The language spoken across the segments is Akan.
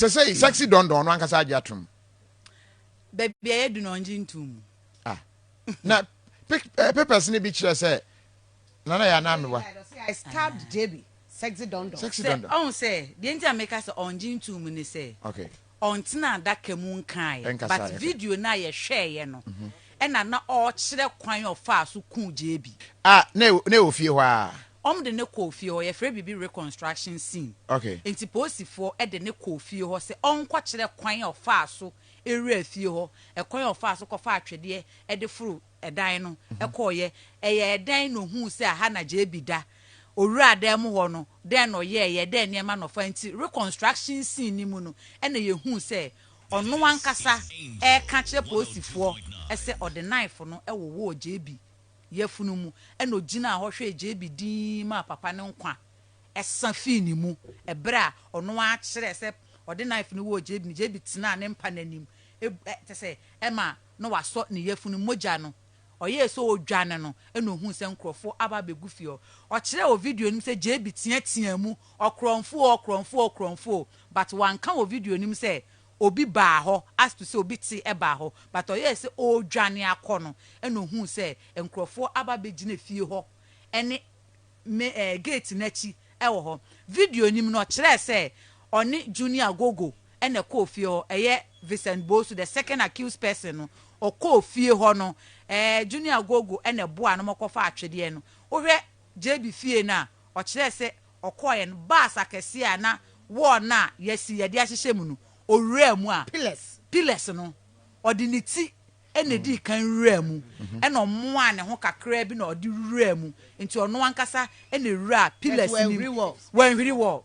say sexy Dondon one kasa ajatum. Baby I do no njintum. Ah. Na papers ni bi kire say nana ya na me wa. I stabbed JB. Sexy Dondon. Sexy Dondon. On say the enti make say onjintum ni say. Okay. Ontina da kemu nkan. But video na ye share ye no. Ena na o kire kwan of fa so kun JB. Ah, ne ofie ho a. De ne kofie ho ye frɛ bibi reconstruction scene. Okay. Enti posifo de ne kofie ho se onkɔ kire kwan of fa so ewura fie ho. E kwan of fa so kɔ fa atwede e de furu edan no e kɔye eye edan no hu se aha na JB da. Owura adam ho no den no ye den niam no fa nti reconstruction scene ni mu no e na ye hu se ono wankasa e ka kire posifo e se o de knife no e wo JB yefunu mu e no gina ho hwe JB din ma papa ne nkwa esa fi ni mu e bra ono a kire se o de knife no wo JB ni JB tina ne mpa nanim te se e ma no waso ne yefunu moja no oye so odwane no e no hu se nkrofo aba begu fie o kire o video nim se JB tia mu okromfo but wan kan o video nim se obi ba ho as to say obi ti e ba ho but oye se odwane akono e no hu se nkrofo aba begina fie ho ene gate nachi e wo ho video nim no kire se oni junior gogo ene ko fie ho eye Vincent Bosu the second accused person no o ko fie ho no junior gogo ene boa no makofa atwede no wo hwe JB fie na o kire se okoye no bass akese a na wo na yesi yede ahyehye mu no owura mu a pillars no ordinity enedi kan wura mu ena omo a ne ho kakra bi na odi wura mu nti ono ankasa ena wura pillars ni wanhwiri wall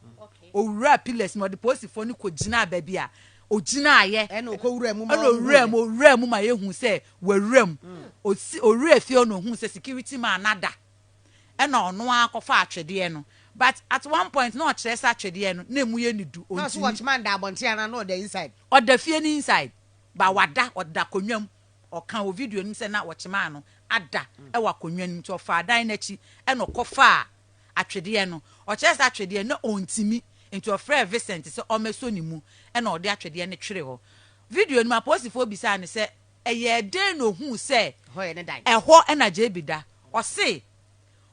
owura pillars no de posifo ni ko gina ba bia ogina aye ena okowura mu owura mu ma yehu se wawura mu owura fie ono hu se security man nada ena ono akofa atwede no. But at one point, no chess actually, no mu ye ni do. No, so watchman da bontiana no the inside. Or the fear inside. But what da or da conyum or can video and say not watchman no ada e wa konwan to fa dan nachi e no kofa atwede no or chess atwede no ontimi into a frère Vincent say o meso ni mu e na o de atwede ne twere ho. Video no apostifo bisa ne say e ye den no hu say ho ye ne dan. E ho e na JB da. O say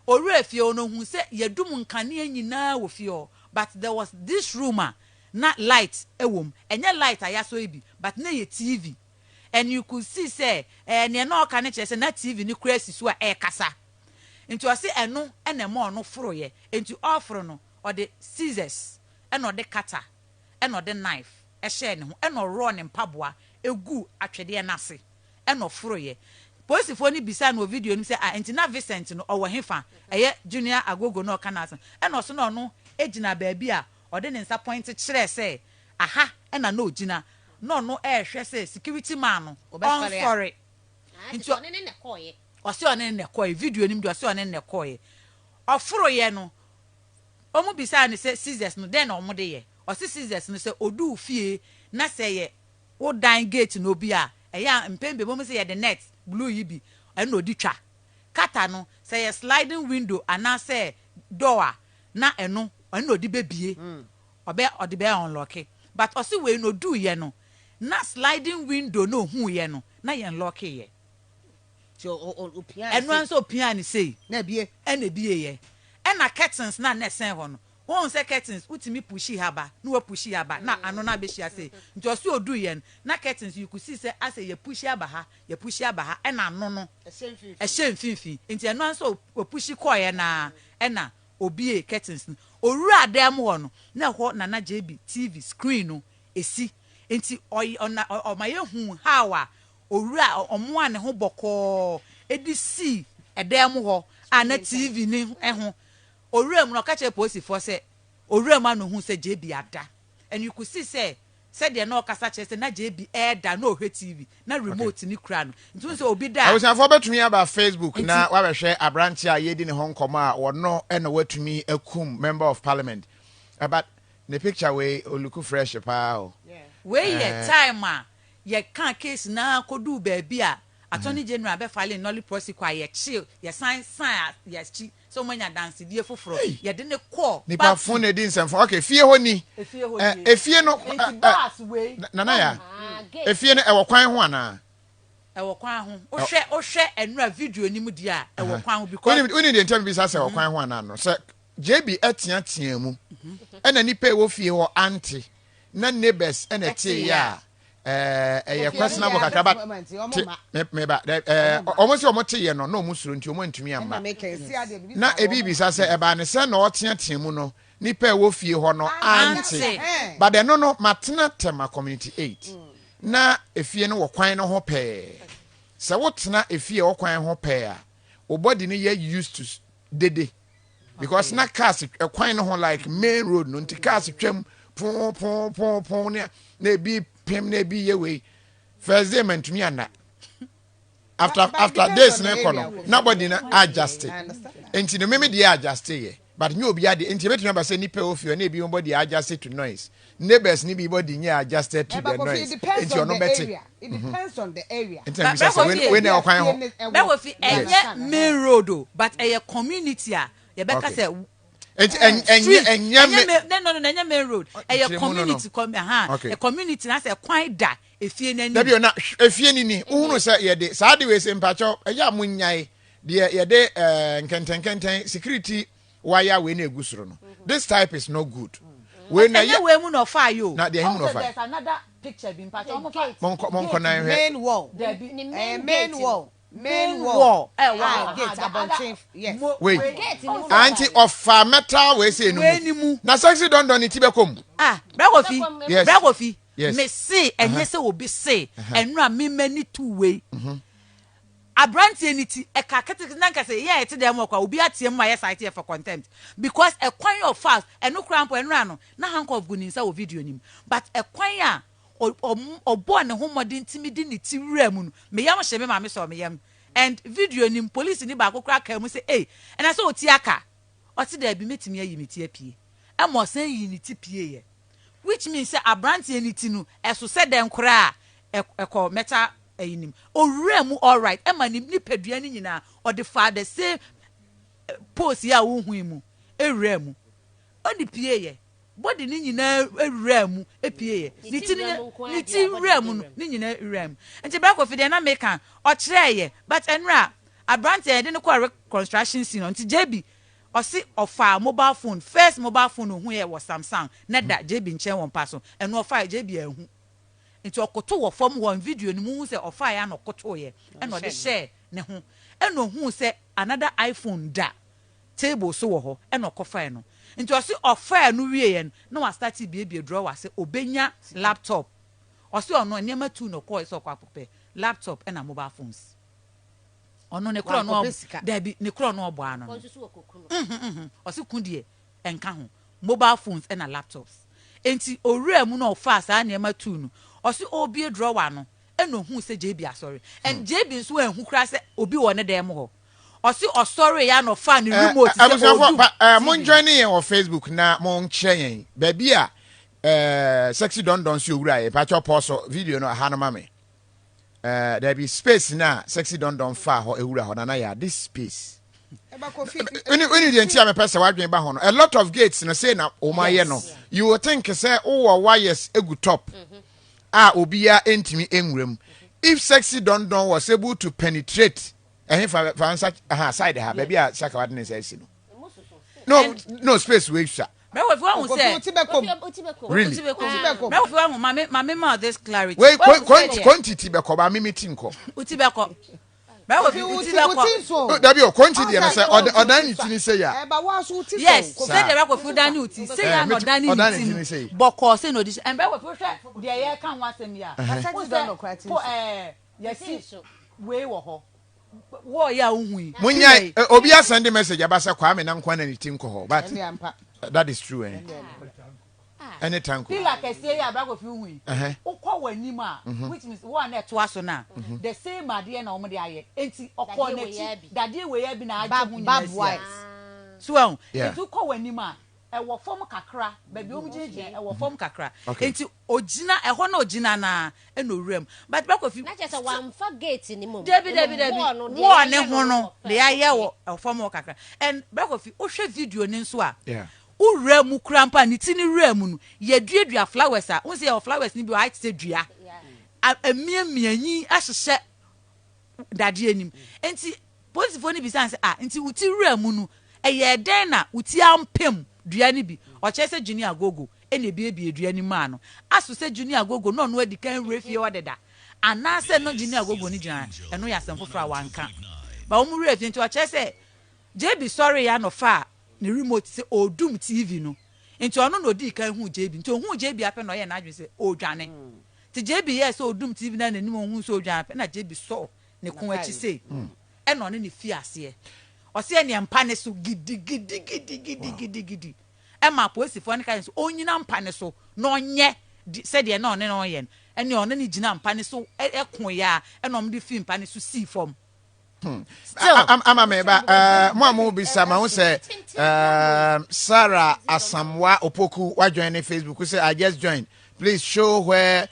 owura fie ono hu se yedum nkane nyina wo fie but there was this rumor not light ewom enye light ayaso ebi but na ye TV and you could see say ne na oka ne chese na TV ni crazy so a kasa into o se eno ene mo no foro ye into ofro no or the scissors and or the cutter and or the knife e share ne ho and or raw ne mpaboa egu atwede na ase and or foro ye posifo ni bisa no video ni say entina Vincent no owo hefa eye junior agogo no kanasa e no so no no ejina baabi a ode ne nsa point kire say aha e na no ojina no hwe say security man no sorry into one ne koye o se one ne koye video ni do se one ne koye oforo ye no omu bisa ni say scissors no den omu de ye o se scissors no say odu fie na say ye wo dan gate no bi a eya mpembe bomu say ye the net blue yibi and no ditwa kata no say a sliding window and say door na eno and no di bebie obe odibe unlock but osi we no do ye no na sliding window no hu ye no na ye unlock ye so o pian eno anso pian say na bie ena bie ye ena curtains na sen ho no won say curtains utimi pushi haba no wa pushi haba na ano na be shia say nti osi odu ye na curtains you could see say as ye pushi haba ha ena ano no e shem finfi nti eno anso o pushi koye na ena obie curtains owura adam ho no na ho na JB TV screen no esi nti o ma ye hu hawa owura omo ane ho boko edisi edam ho ana TV ni ho owura mu no ka che posifo se owura ma no hu se JB ada and you could see say said they no kasa che se na JB da no hwe TV na remote ni kura no ntu se obi da I was afọ betumi aba Facebook na wa behwe abranche a yedi ne ho nkoma a wono e na watumi akum member of parliament but the picture we oluku fresh pa o we ye time a ye kan case na kodu ba bia attorney general be file nolly prosecute ye chill ye sign ye chi so manya dance die foforo ye de ne call nipa phone e di nsɛmfo okay fie hɔ ni efie no nana ya efie no ɛwɔ kwan ho ana ɛwɔ kwan ho ohwɛ enura video ni mu di a ɛwɔ kwan ho because we need to be say ɛwɔ kwan ho ana no sɛ JB atiatia mu ɛna nipa e wɔ fie hɔ anti na neighbors ɛna tie ya ɛyɛ questionable kakra ba me ba almost omote ye no na omusuro nti omantumi amba na ebi bisa sɛ ɛba ne sɛ na ɔteatea mu no nipa e wɔ fie hɔ no anti but ɛno no matena tema community 8 na efie no wɔ kwan no ho pɛɛ sɛ wotena efie wɔ kwan ho pɛɛ a o body no ye used to dede because na cars kwan no ho like main road no nti cars twam pon na ebi pem na ebi ye we first day mantumi anda after days na ekono nobody na adjust enti no meme dey adjust ye but nyo obi ade enti betumi ba say nipa ofio na ebi body adjust to noise neighbors ni bi body nya adjusted to the noise enti ono better it depends on the area when na okwan ho be wo fi enye main road o but eye community a ye be ka say no enye main road eye community a community na say kwan da efie nani da bi na efie ni uhunu say ye de sa de we say mpacho eya munnyai de ye de nkenten security wire we na egusuro no this type is no good we na ye we mu no fa yo na de him no fa there's another picture bi mpacho monko na main wall gate abonchen yes wait anti of metal we say no na sexy Dondon ti bekom Bragofi me say enye se obi say enura me mani two way abrantie ni ti e ka kete na nka say ye ete dem kwa obi atiem ma ye site for content because e kwan your fast eno krampo enura no na handcuff gu ni nsa o video nim but e kwan a obo ne homodin timidi ni ti wura mu no me yam hye me ma me so me yam and video nim police ni ba kokra ka mu say eh and I say oti aka oti da bi metimi ayi meti apie e mo san yi ni ti pie ye which means say abrantie ni ti no eso se den kora e ko meta ayinim owura mu all right e ma ni padua ni nyina o the father say post ya wo hu mu ewura mu oni pie ye body ni nyina ewura mu epie ye ni ti wura mu no ni nyina ewura mu enti Bragofi de na make an o kire ye but enra abrantie de ne ko construction scene enti JB osi ofa mobile phone first mobile phone hu ye was Samsung na da JB nchen won paso eno ofa JB ahu enti okoto wo form one video ni mu se ofa ya no koto ye eno de share ne ho eno hu se another iPhone da table so wo ho eno kofa no nti osi ofa no wie ye no wa start bie drawer se obenya laptop osi ono niam tu no ko so kwa pope laptop and mobile phones ono ne kro no da bi ne kro no obo ano osi kundie enka ho mobile phones and laptops enti owura mu no ofa sa niam tu no osi obie drawer no eno hu se JB asori and JB nso enhu kra se obi wo ne dem ho osi osori ya no fan remote se mon join in on Facebook na mon chen ba bia sexy Dondon si owura e pa cho post video no ha no mame there be space na sexy Dondon fa ho ewura ho na ya this space when you dey tia me person wadwen ba ho no a lot of gates no say na o maye no you will think say o wires egu top obia entimi enwuram if sexy Dondon was able to penetrate for side ha baby a saka wadne say no space we sha Bragofi won say really Bragofi won mama ma this clarity wait quantity be ko ba mimiti nko utibeko Bragofi utibeko da bi o quantity na say odan ni tini say ya yes say the Bragofi dan ni uti say ya no dan ni tini boko say no this and Bragofi hwe de ye kan wasem ya sexy Dondon kwati yes we wo ho wo ya uhui munya obi send message abasa kwa me na nkwa na ni tim ko ho but that is true anytime feel like I say ya Bragofi uhui ukọ wani ma which means one na to aso na the same ade na omo de aye enti okọ na ti dade we ya bi na aje hu nyina bad wise so it ukọ wani ma ɛwɔ fam kakra baabi omu gyina ɛwɔ fam kakra enti ogina ɛhɔ na ogina na ɛna owuram but Brakofi na kyerɛ sɛ wamfa gate ni mu Debi wo ne ho no de ayɛ wɔ ɛfam wɔ kakra and Brakofi o hwɛ video ni nso a owura mu kura mpa ne ti ni wura mu no ye duadua flowers a wo se ye flowers ni bi wa ate dua amiamianyi ahyehyɛ dade anim enti posifo ni bi san se enti wuti wura mu no ɛyɛ den na wuti ampem dua ni bi ɔkyɛ sɛ junior gogo ɛna bi dua ni ma no aso sɛ junior gogo no no adi kan refie ɔdeda anase no junior gogo ni gyina ɛno yɛ asɛm foforo a wanka ba wo mu refie nti ɔkyɛ sɛ JB sorry ya no fa ne remote se odum TV no nti ono no di kan hu JB nti hu JB apɛ no yɛ na adwe se odwane ti JB yes odum TV na nanim hu so odwane apɛ na JB so ne kon achi se ɛna ɔne ne fi ase ɔse ne mpa ne so gidi ɛma posifo ne kan so onyina mpa ne so na ɔnyɛ sɛ de na ɔne no yɛ ɛne ɔne ne gyina mpa ne so ɛkon ya ɛna ɔm de fi mpa ne so si fam ama me ba mo bisa ma say Sarah Asamwa Opoku wa join in Facebook say I just joined please show where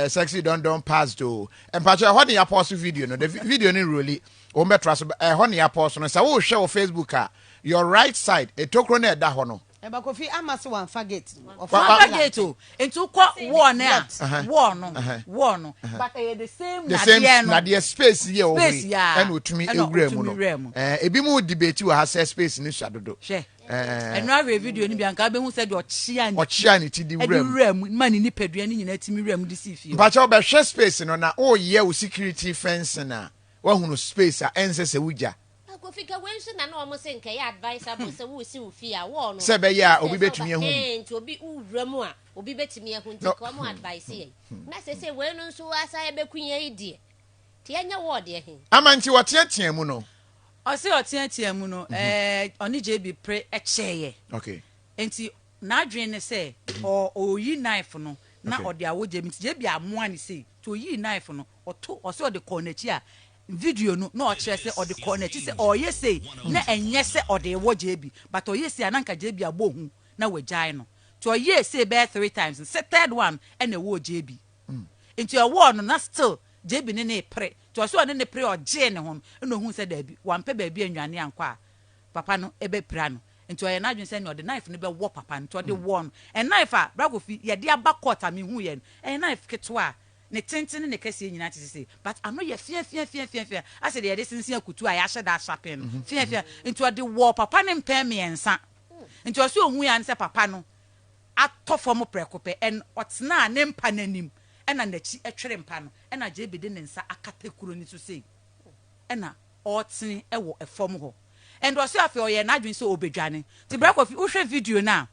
sexy Dondon passed to and patcha what the apostle video no the video ni really o metra so honey apostle no say wo share on Facebook your right side e tokro na da ho no Brakofi amase wan forget o into kwa war na war no but the same na the space here over and otumi ewura mu no ebi mu debate we have space ni shadodo eno awe video ni bi anka be hu said ochia ni ti di wura mu man ni padua ni nyina timi wura mu di si fie ba cha obe hwe space no na o ye wo security fence na wa hunu space a ense se wuja Fika when so na no mo se nka ya advisable se wo si wo fi a wo no se be ya obi betumi ehu nti obi wura mu a obi betumi ehu nti ko mo advice ye na se we no so asa e bekunya idie ti enya wo de he amanti woteatea mu no o se oteatea mu no oni JB pre echeye okay nti na adwen ne se o yi knife no na o de awoje mi JB amoa ne se to yi knife no o se o de konachi a video no na ochire se odi connect se oye say na enye se odi wo JB but oye say ananka JB abohu na wagyae no to oye say be 3 times se third one and e wo JB into your war no na still JB ne pre to so ne pre ogye ne ho no hu se da bi wampe ba bi anwane ankwa papa no ebe pra no into oye na adwen se ne odi knife no be wo papa no to odi one and knife a Brakofi ye de aba court a me hu ye en knife ketwa ne tenten ne kase nyina tese but ano ye fia ase de sinsin akutu a ya hye da shapen fia into the war papa ne mpem ensa into oso ohun ya nse papa no atofo mo prekope en otena ne mpa nanim ena nachi etwere mpa no ena JB de ne nsa akatakuro ni so sei ena otene ewo efom ho and oso afi oye na adwen so obedwane ti Brakofi uhwe video na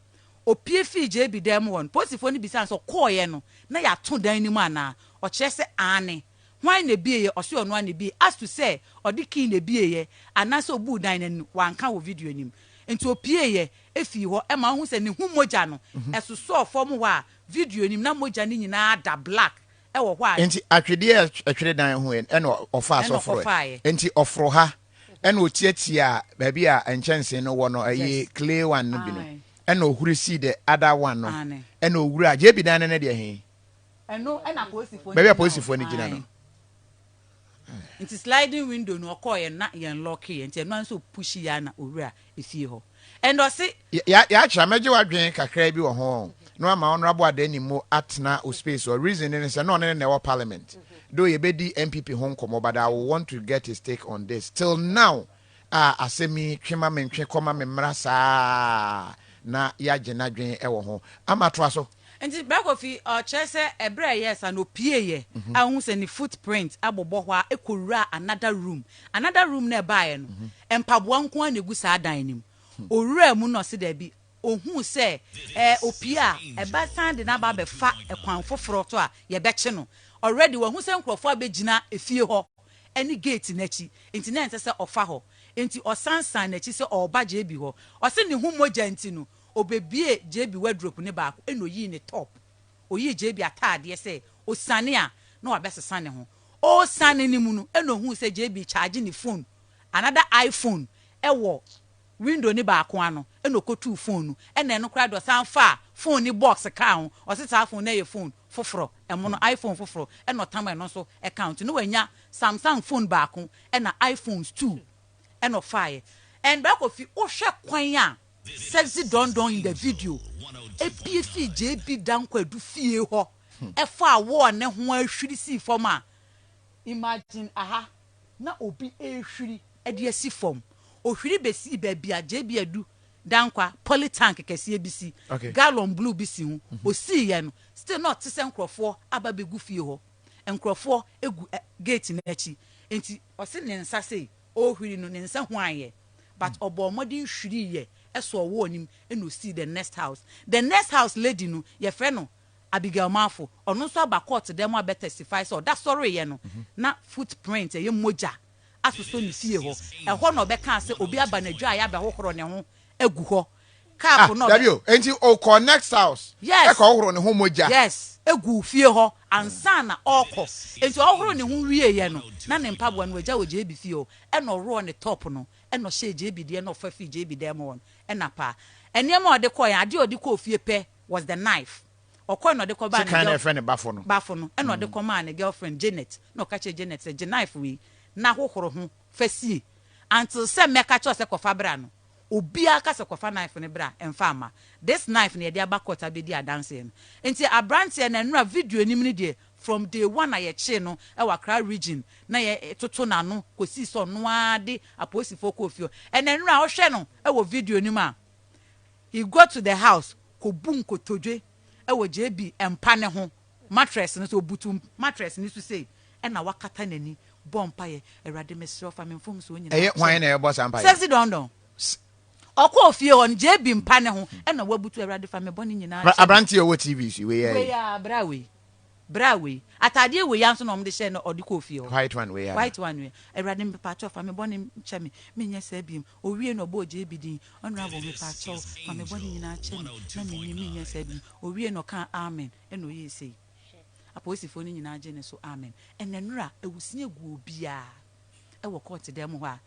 opie fi JB dem won posifo ni bisa so koye no na ya to dan ni mu ana o kire se ane hwan na bieye o se ono ane bi as to say odiki na bieye ana so bu dan ni wanka wo video nim enti opie ye efi ho e ma hu se ne hu moja no eso so fom ho a video nim na moja ni nyina da black e wo ho a enti atwede dan ho en no ofa so fro enti ofro ha en o tiatia ba bi a enchense no wo no ayi clay one no bi no eno ohuri si the other one no eno ohuri JB dan ne de he eno ena posifo bebe posifo ni gina no nti sliding window no okoye na yen lock ye nti eno anso push ya na ohuri a efie ho endo se ya achira meje wadwen kakra bi wo ho no ama honorable adani mo atna o space or reason ne say no ne ne parliament though ye be di MPP hon komo but I will want to get his take on this till now asemi twema mentwe koma memrasa na ya jena dwen ewo ho amatwa so enti Brakofi chese ebre yes and opie ye ahu se ni footprint abobo ho a ekowura another room na baaye no empabo nko anegu sa dan nim owura mu no se da bi ohun se opie a eba san de na ba be fa ekwan foforo to a ye be che no already wo hu se nkrofo abegina efie ho any gate nachi enti na nse se ofa ho enti osansan nachi se oba JB ho o se ne hu moja enti no obebie JB wardrobe ne baako eno yi ne top oyi JB atade se osane a na wabesesa ne ho o sane ni mu no eno hu se JB charge ne phone another iPhone ewo window ni baako ano e no kotu phone no e na no kra do san fa phone ni box ka ho o se ta phone na ye phone foforo e mo no iPhone foforo e no tam e no so account no wanya Samsung phone baako e na iPhones 2 e no fire and back of you o hwe kwan a sexy Dondon in the video e pf JB Danquah du fie ho e fa wo ne ho ahwiri si fom a imagine aha na obi ehwiri e de si fom ohwiri besi baabi a JB adu Danquah polytank kese ebisi gallon blue bisi hu osi ye no still not to send crofo aba begu fie ho enkrofo egu gate na echi enti osi ne nsa sei ohwiri no ne nsa ho aye but obo modern hwiri ye eso wo onim e no see the next house lady no ye fe no Abigail Mafo ono so aba court dem aba testify so that sorry ye no na footprint ye moja asoso ni fie ho e ho no be kan se obi aba na dwa ya be hohoro ne ho egu ho cap no Davio enti o connect house e ka hohoro ne ho moja yes egu fie ho ansa na oko enti hohoro ne ho wie ye no na ne mpabo no agya oje bi fie ho e no ro ne top no e no she je bi de no fa fi je bi dem won e na pa enema ode ko ya ade ode ko fie pe was the knife okoi no de ko ba ne kind of friend bafo no e no de ko ma ne girlfriend Janet no ka che Janet say je knife we na hohoro ho fasie until say meka cho se kofa bra no obi aka se kofa knife ne bra emfa ama this knife ne de abakota be di adanse no enti abrante na nura video nim ne de from day one na ye che no e wakra region na ye toto na no kosi so no ade aposifo ko fio na nura o hwe no e wo video nim a he go to the house ko bum ko todwe e wo JB empa ne ho mattress no so butu mattress ni so say e na wakata nani bompa ye erade mesro fa memfom so nyina e hwan na e boss ampa sexy Dondon okwa ofie on JB mpa ne ho e na wabutu erade fa me boni nyina abrante wo TV so we ya brawe atade we ya so no mde share no odiko ofie white one we erade mpa cho fa me boni chemi menye sa biem owie no bo JB din honorable me pa cho fa me boni nyina chemi na menye sa biem owie no kan amen e no ye sei aposifo ni nyina age ne so amen enenura ewusi egu obia e wo court dem ho a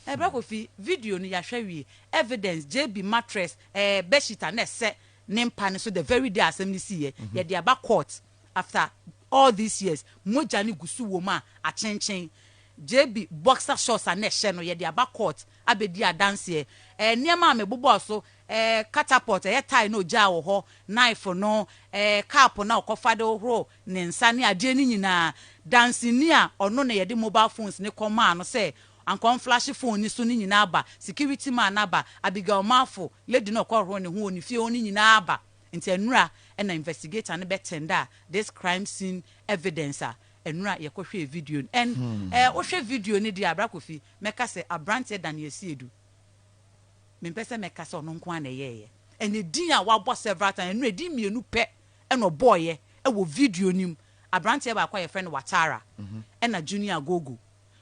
e bra kofi video no ya hwawie evidence JB mattress bedsheet na se ne mpa ne so the very day assembly see ye de aba court after all these years moja ni gusu wo ma a chenchen JB boxer shorts na she no ye de aba court abedi adanse niam me bobo so catapult tie no ja wo ho knife no cap na okofa de horo ne nsa ne ade ni nyina dancing ni a ono na ye de mobile phones ne koma no say ankon flash phone ni so ni nyina aba security man aba Abigail Mafo lady no ko horo ne ho ni fie oni nyina aba nti enura na investigator ne betenda this crime scene evidence a enura ye ko hwe video and o hwe video ni dia abrakofi meka se abrante dan ye siedu mempese meka se ono nko an ye ene din a wabo several times enura din mienu pe eno boy e wo video nim abrante ba kwa ye friend Watara na junior gogo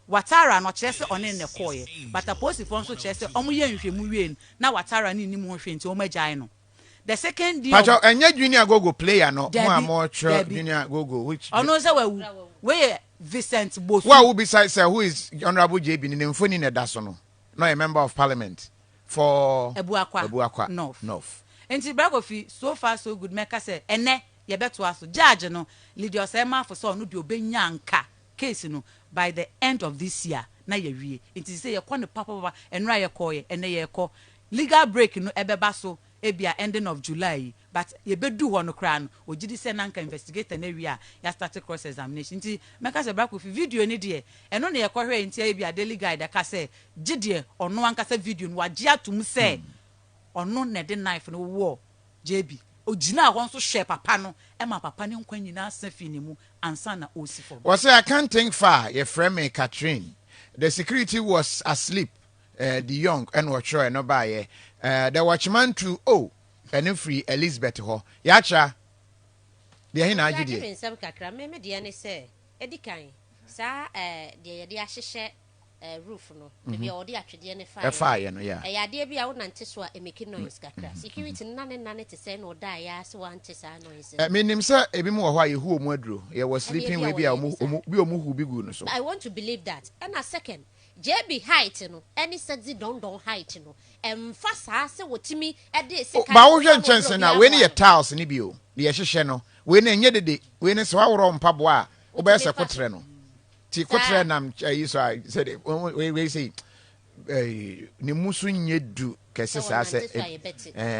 Watara no chese one ne koye but aposifo nso chese omo ye nhwemu wie na Watara ni nim ho hwe nti o magyan no the second deal Pacho enye junior gogo player no mo junior gogo which ono se we Vincent Bosu who will besides who is honorable JB ni mfoni ne da so no a member of parliament for Ebuakwa North enti bragofi so far so good make say ene ye beto aso judge no Lydius Emma for so no de obenya nka case no by the end of this year na ye wie enti say ye kɔ ne papa enra ye kɔ ye ene ye kɔ legal break no ebeba so ebia ending of July but ye bedu ho no kra no ogidi se nanka investigator na wi a ya start cross examination nti meka se brakofi video ni de eno na ye kɔ hwe nti ebia daily guide ka se gide ono anka se video no wagye atum se ono na de knife no wo JB ogina ho nso hwe papa no e ma papa ne nkwa nyina asafi ne mu ansa na osifo was I can't think far your friend me Catherine the security was asleep the young and watch no buy the watchman to and free Elizabeth ho yacha de hin agi de nsem kakra me de ne se edikan sa de ye ahyehye roof no be odi atwede ne fire no ya ya de bia wo nante so a emeki noise kakra security nane te se no da ya se wante sa noise menim se ebi mu ho a yehu omu aduro ye was sleeping we bia omu hu bi gu no so I want to believe that and a second JB height no any sexy Dondon height no emfa se wotimi e de se ba wo hwe chance na we ne ye tiles ni bio de ye hwehwe no we na enye dede we ne se wa woro mpabo a wo be se kotre no ti kotre nam yi so I said we say ni musu nye du kese sa se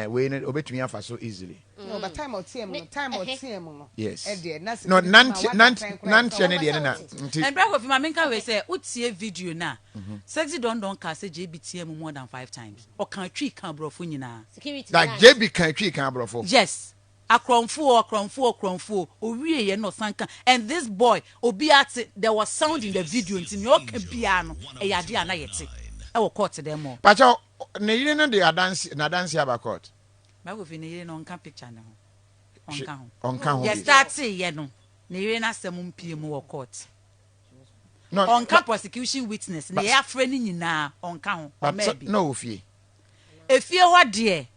we ne obetumi afa so easily no but time of TM no yes no nanti ne de na and bravo fi maminka we say utie video na sexy Dondon ka say JBTM more than 5 times o kan twi kan brofo nyina that JB kan twi kan brofo yes akromfo owie ye no sanka and this boy obi at there was sound in the video nti me o ka bia no e yade ana yete e wo court dem mo pacho ne yire no de dance aba court bravo fi ne yire no nka picture ne ho onka ho yes start ye no ne yire na asem mpie mu wo court no onka prosecution witness ne ya afre ni nyina onka ho maybe no ofie efie ho de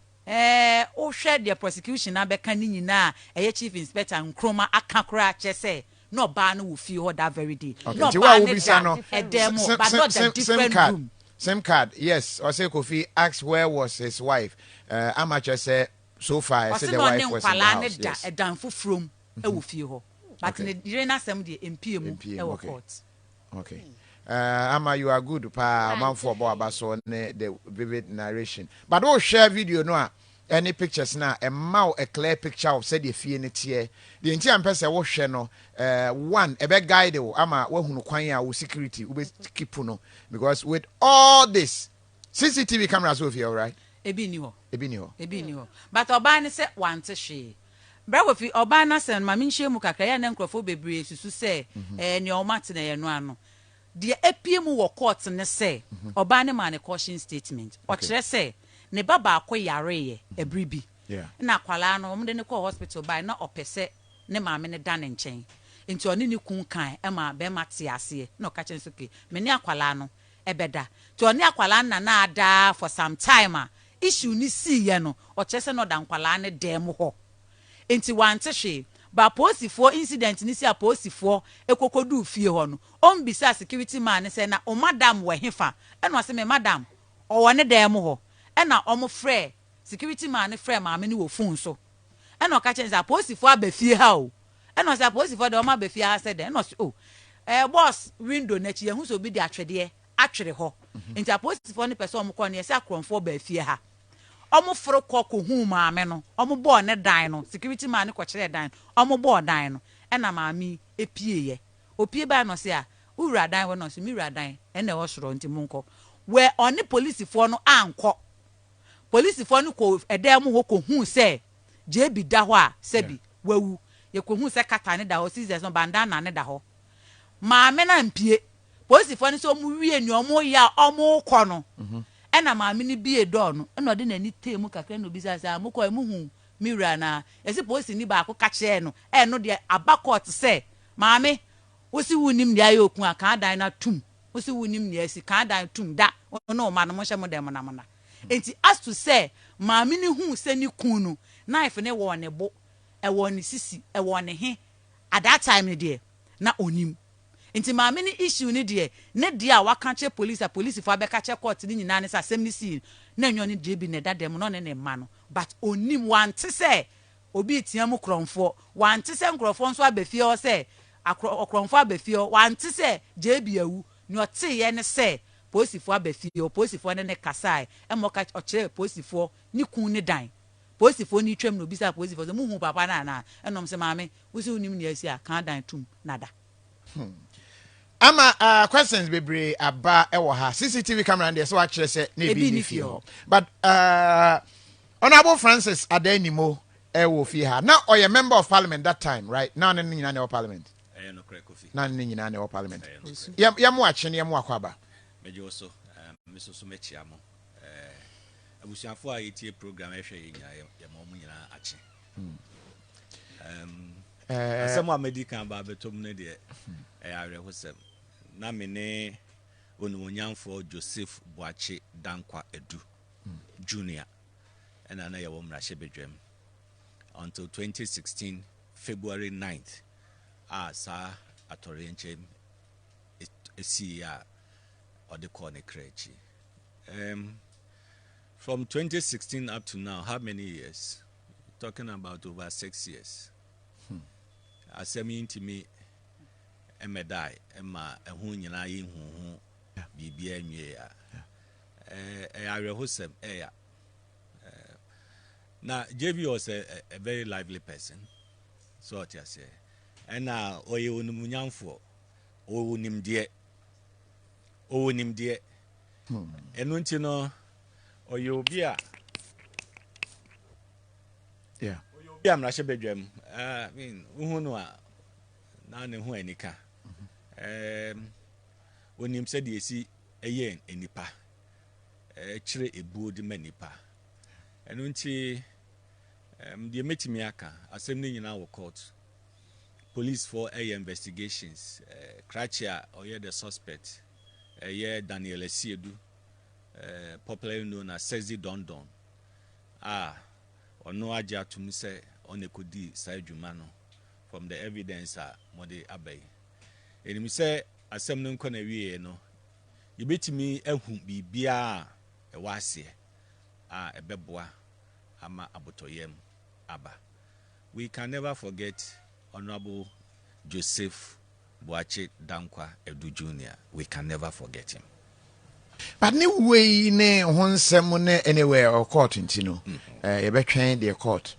o hwe the prosecution na beka ni nyina eye chief inspector nkroma akakora chese no ba no wo fie ho that very day no ba ne no edemo but not the different room same card yes or say Kofi asked where was his wife amateur say so far I said the wife was in the house yes edanfo from e wo fie ho but ne dire na sem de mpie mu e wo court okay Ama you are good pa man for bo abaso ne the vivid narration but o share video no any pictures na a clear picture of said the fie ne tie the entire person wo hwe no one e be guide wo ama wo hunu kwan a wo security wo be keep no because with all this CCTV cameras over here right ebi ni ho but oba ne se wante hwe brawo fi oba na sen ma menhye mu kakra ya na nkrofo bebre susu se ne o mate na ye no ano de epiem wo court ne se oba ne ma ne caution statement o kire se ne baba akoyare ye ebribi na kwala no omde ne ko hospital by na opese ne maame ne dan nchen enti oni ni kun kan e ma be mate ase na ka chen soke me ne akwala no ebeda to oni akwala na ada for some time issue ni see ye no o kire se no dan kwala ne dem ho enti wante hwe ba posifo incident ni si aposifo ekokodu fie ho no ombisa security man ne se na o madam we hefa e no se me madam o wone dem ho e na o mo frɛ security man ne frɛ maame ni wo phone so e na o ka chen se aposifo abafie ha o e na se aposifo de o ma abafie ha se de no se boss window na chi hu so bi de atwede atwere ho enti aposifo ne pese o mo kɔ ne se akromfo bafie ha omo foro koko hu maame no omo bo ne dan no security man ko kire dan omo bo dan no e na maame epie ye opie ba no se a ura dan we no se mi ura dan e na wo soro nti munko we oni police fo no anko police fo no ko edem ho ko hu se je bi da ho a se bi wawu ye ko hu se kata ne da ho scissors no bandana ne da ho maame na mpie police fo no se omo wie ni omo ya omo ko no ena maame ni bie do no ena ode nani temu kakra no bisa sa amukọ emuhu mira na esi police ni ba ko ka kire no no de abakot se maame wosi wunim dia ye okun aka adan na tum wosi wunim ne esi ka adan tum da no ma no mo hye mo dem na mona enti as to say maame ni hu se ni kun no knife ne wo ne bo e wo ne sisi e wo ne he at that time ne de na onim enti maame ni issue ni de ne de a waka che police fo abeka che court ni nyina ne sa asem ni si na enyo ni de bi ne dadem no ne ma no but onim wante se obi tiam kromfo wante se nkrofo nso abafie o se akromfo abafie o wante se je bi awu ni o te ye ne se police fo abafie o police fo ne kasai e mo ka o che police fo ni kun ni dan police fo ni twam no bi sa police fo mu hu papa na enom se maame wo se onim ni asi a kan dan tum nada Ama questions bebre aba ewo ha CCTV camera and so actually say na bi ni fie ho but Honorable Francis Adenimo ewo fie ha now or a member of parliament that time right now na nyina na parliament no correct coffee na nyina na parliament yam wache na yam akwaba mejo so miso so mechiamo abusuafo a yetie program ehwe yinya ya mo nyina ache asem a medical ba betom ne de ayare hosem na mene onumonyamfo Joseph Boache Danquah Edu Junior and na ya wo mrahye bedwam until 2016 February 9th sa atorienche esi ya or the corner crechi. From 2016 up to now, how many years? Talking about over 6 years. As I mean to me, Emma die, Emma, a who you know, be I rehearse them. Now, JB was a very lively person, so what I say. And now, you know, for him dear, and don't you know, or you'll be a I'm not a bedroom. I mean, who know now and who any car. When him said, you see a yen in Nipa, actually a board manipa. And when she the metimiaka, assembling in our court, police for a investigations, Kratchia or the suspect, Daniel Siedu, popularly known as C0urt Dondon. Or no aja to me say on a kudi side jumano from the evidence Mode Abbey. And me say assembling connery no. You bet me a whom be bia a wasi a beboa ama abotoyem aba. We can never forget Honorable Joseph Boache Danquah Edu Jr. We can never forget him. But ni way ne honsemune anywhere or court intino. You be train the court.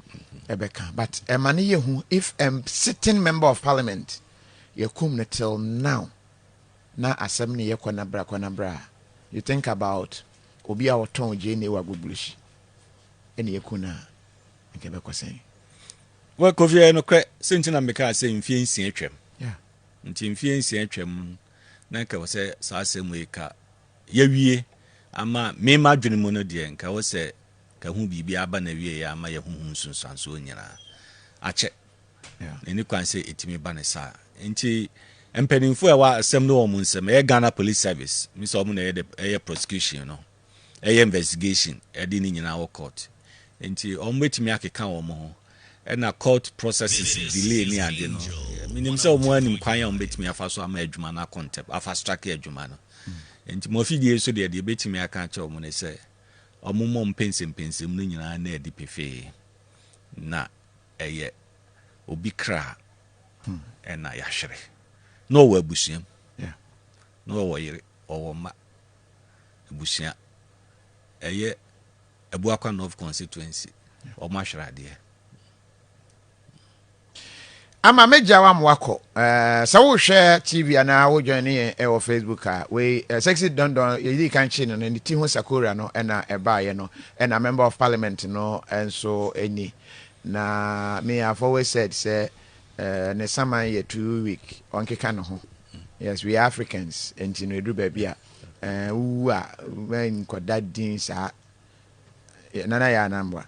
But mani yehu if sitting member of parliament you come till now. Na assembly ye kwanabra. You think about obi a oton jene wa gubulishi. Eni yekuna nkebe kwasɛn. Well, Kofi no kwe sentina meka say mfie nsia twem. Yeah. Nti mfie nsia twem na nka wo se saa asɛm yi ka yawie ama me ma dwene mu no de nka wo se ka hu bibi aba na wie ya ama ye huhu sunsanso nyina ache. Yeah. Eni kwan se etimi ba ne saa. Nti empanimfo a wa asɛm no omu nsɛm e Ghana Police Service mi so omu na ye prosecution no. E investigation e di ni nyina wo court. Nti ombetimi akeka wo mo and a court processes delay ni ade no minim say omo anim kwan ya ombetimi afa so ama adwuma na contempt afa strike adwuma no enti mo fidie so de betimi aka cha omo ne say omo mom pensem no nyina na edi pefe na eye obi kra na ya hwere no wo abusuam no wo yire owo ma abusia eye Abuakwa North constituency or Mashrade. Ama meja wa mwako. So we share TV and we join our Facebook. We C0urt Dondon you can chin and the team Sakura no and a buyer no and a member of parliament no and so any na me have always said say ne sama ye 2 week on keka ho. Yes, we Africans and you do baby when ko that din sa Nana ya nambwa.